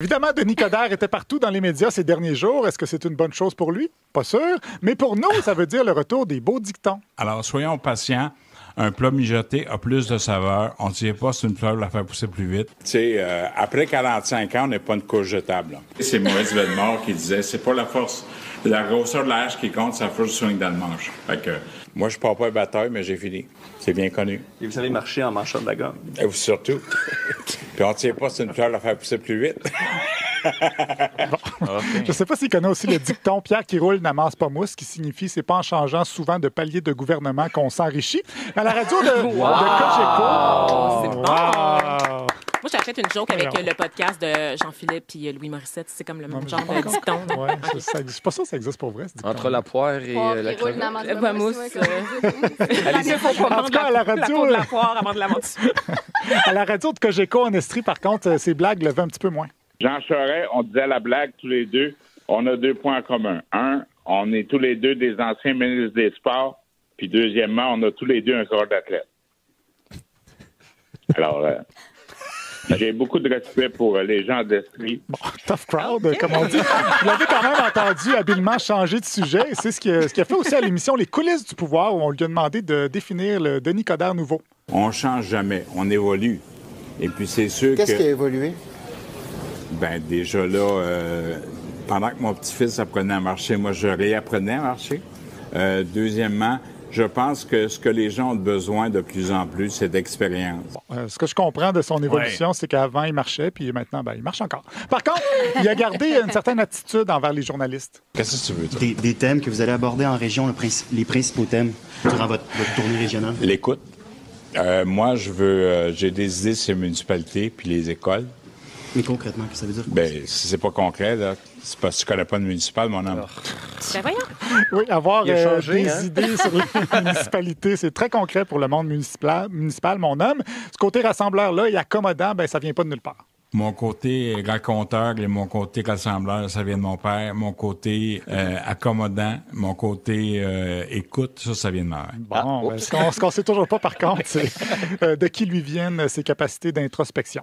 Évidemment, Denis Coderre était partout dans les médias ces derniers jours. Est-ce que c'est une bonne chose pour lui? Pas sûr. Mais pour nous, ça veut dire le retour des beaux dictons. Alors, soyons patients. Un plat mijoté a plus de saveur. On ne tire pas sur une fleur la faire pousser plus vite. Tu sais, après 45 ans, on n'est pas une couche jetable. Là. C'est Maurice Vellemort qui disait, c'est pas la force, la grosseur de la hache qui compte, c'est la force du swing dans le manche. Fait que, moi, je pars pas un bataille, mais j'ai fini. C'est bien connu. Et vous savez marcher en manchant de la gomme. Et vous surtout. Puis on ne tire pas sur une fleur la faire pousser plus vite. Bon. Okay. Je ne sais pas s'il connaît aussi le dicton « Pierre qui roule n'amasse pas mousse », qui signifie « c'est pas en changeant souvent de palier de gouvernement qu'on s'enrichit ». À la radio de Cogeco. C'est bon. Moi, j'achète une joke avec le podcast de Jean-Philippe et Louis Morissette. C'est comme le même genre de dicton. Ouais, okay. Je suis pas sûr que ça existe pour vrai, ce dicton. Entre la poire et la crevette. La mousse. Allez-y, en tout cas, à la radio... de la poire avant de la monter. À la radio de Cogeco en Estrie, par contre, ces blagues levaient un petit peu moins. Jean Charest, on disait la blague tous les deux. On a 2 points en commun. Un, on est tous les deux des anciens ministres des Sports. Puis deuxièmement, on a tous les deux un corps d'athlète. Alors, j'ai beaucoup de respect pour les gens d'Estrie. Bon, tough crowd, comme on dit. Vous l'avez quand même entendu habilement changer de sujet. C'est ce qui a fait aussi à l'émission Les coulisses du pouvoir, où on lui a demandé de définir le Denis Coderre nouveau. On change jamais. On évolue. Et puis, c'est sûr Qu'est-ce qui a évolué? Ben déjà là, pendant que mon petit-fils apprenait à marcher, moi, je réapprenais à marcher. Deuxièmement, je pense que ce que les gens ont besoin de plus en plus, c'est d'expérience. Bon, ce que je comprends de son évolution, c'est qu'avant, il marchait, puis maintenant, il marche encore. Par contre, il a gardé une certaine attitude envers les journalistes. Qu'est-ce que tu veux, toi? Des thèmes que vous allez aborder en région, les principaux thèmes durant votre tournée régionale? L'écoute. Moi, j'ai des idées sur les municipalités puis les écoles. Mais concrètement, qu'est-ce que ça veut dire? Ben, si c'est pas concret, là, c'est parce que tu connais pas le municipal, mon homme. Ben voyons. Oui, avoir changé, des idées sur les municipalités, c'est très concret pour le monde municipal, mon homme. Ce côté rassembleur-là et accommodant, ben ça vient pas de nulle part. Mon côté raconteur et mon côté rassembleur, ça vient de mon père. Mon côté accommodant, mon côté écoute, ça vient de ma mère. Bon, ce qu'on sait toujours pas, par contre, c'est de qui lui viennent ces capacités d'introspection.